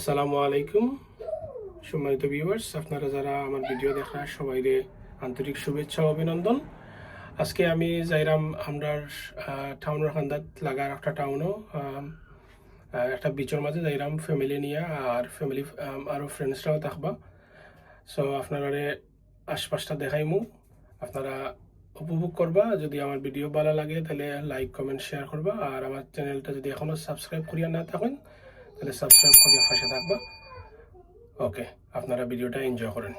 আসসালামু আলাইকুম সম্মানিত ভিউয়ার্স, আপনারা যারা আমার ভিডিও দেখা সবাইরে আন্তরিক শুভেচ্ছা ও অভিনন্দন। আজকে আমি যাইরাম আমরার টাউনের খান্দাত লাগার একটা টাউনও একটা বিচের মাঝে যাইরাম ফ্যামিলি নিয়ে আর ফ্যামিলি আরও ফ্রেন্ডসরাও থাকবা। সো আপনারা আশপাশটা দেখাইমু, আপনারা উপভোগ করবা। যদি আমার ভিডিও ভালো লাগে তাহলে লাইক কমেন্ট শেয়ার করবা, আর আমার চ্যানেলটা যদি এখনও সাবস্ক্রাইব করিয়া না থাকেন তাহলে সাবস্ক্রাইব করিয়া পাশে থাকবা। ওকে, আপনারা ভিডিওটা এনজয় করেন।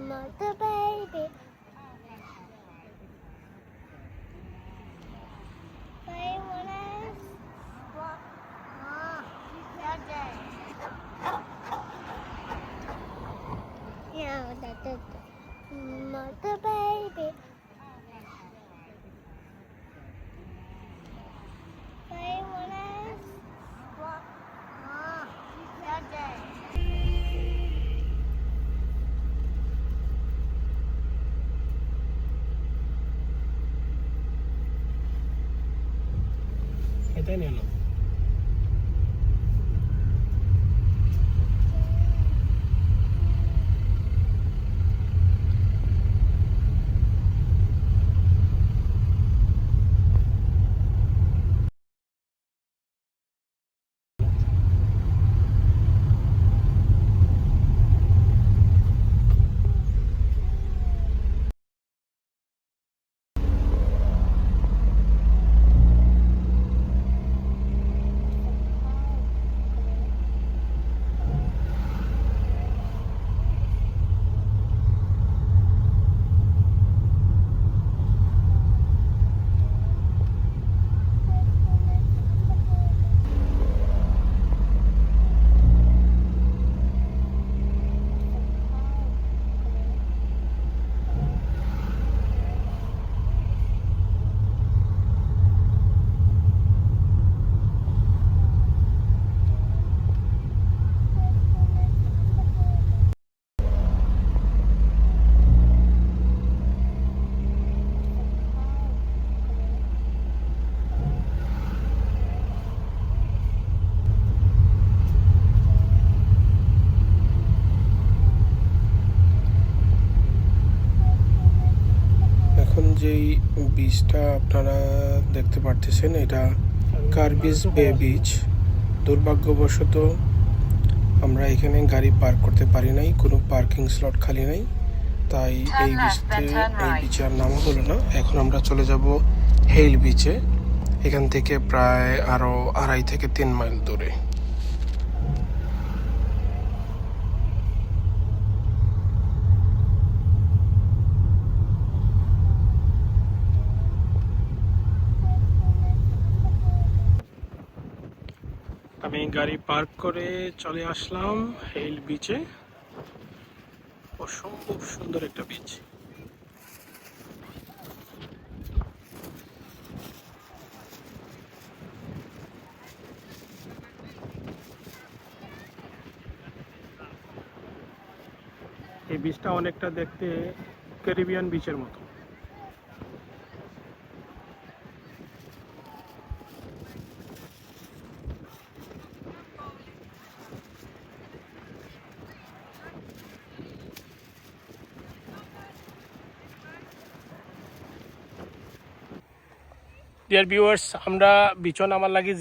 Mother baby. Yeah, that's it. Mother baby. এটাই নিয়ে নাও। এখন যেই বীজটা আপনারা দেখতে পারতেছেন এটা কার্বিস বে বীজ। দুর্ভাগ্যবশত আমরা এখানে গাড়ি পার্ক করতে পারি নাই, কোনো পার্কিং স্লট খালি নাই, তাই এই বিচের নাম হলো না। এখন আমরা চলে যাব হেইল বিচে, এখান থেকে প্রায় আরও 2.5 থেকে 3 মাইল দূরে। আমি গাড়ি পার্ক করে চলে আসলাম হেইল বিচে। অসম্ভব সুন্দর একটা বিচ। এই বিচটা অনেকটা দেখতে ক্যারিবিয়ান বিচের মতো। ডিয়ার ভিউয়ার্স, আমরা বিচন আমার লাগি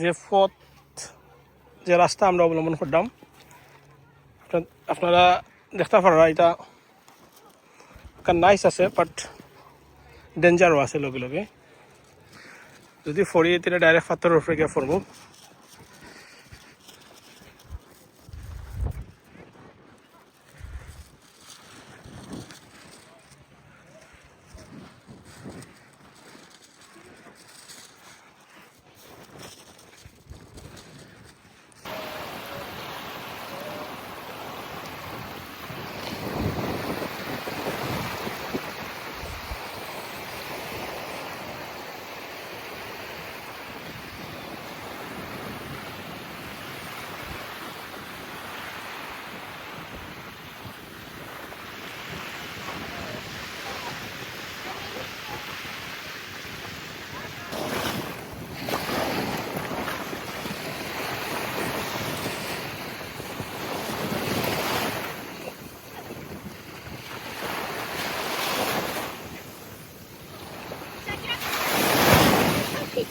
যে রাস্তা আমরা অবলম্বন করলাম, আপনারা দেখতে পারা এটা নাইস আছে, বাট ডেঞ্জারও আছে। লগে লগে যদি ফরিয়ে তিনে ডাইরেক্ট পাথরের উপরে গিয়ে পড়ব।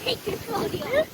Take your clothes off.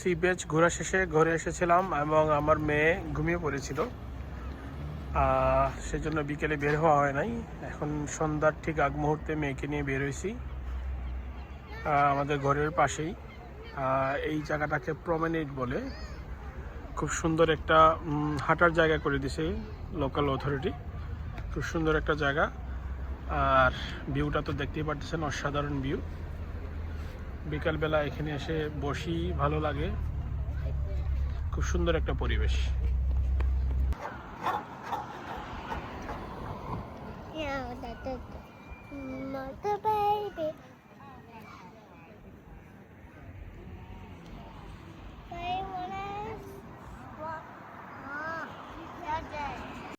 Sea beach ঘোরা শেষে ঘরে এসেছিলাম এবং আমার মেয়ে ঘুমিয়ে পড়েছিল, সেজন্য বিকেলে বের হওয়া হয় নাই। এখন সন্ধ্যার ঠিক আগ মুহূর্তে মেয়েকে নিয়ে বের হয়েছি আমাদের ঘরের পাশেই। এই জায়গাটাকে প্রমেনেড বলে, খুব সুন্দর একটা হাঁটার জায়গা করে দিছে লোকাল অথরিটি। খুব সুন্দর একটা জায়গা, আর ভিউটা তো দেখতেই পারতেছেন, অসাধারণ ভিউ। বিকালবেলা এখানে এসে বসি, ভালো লাগে, খুব সুন্দর একটা পরিবেশ। Yeah, that's it.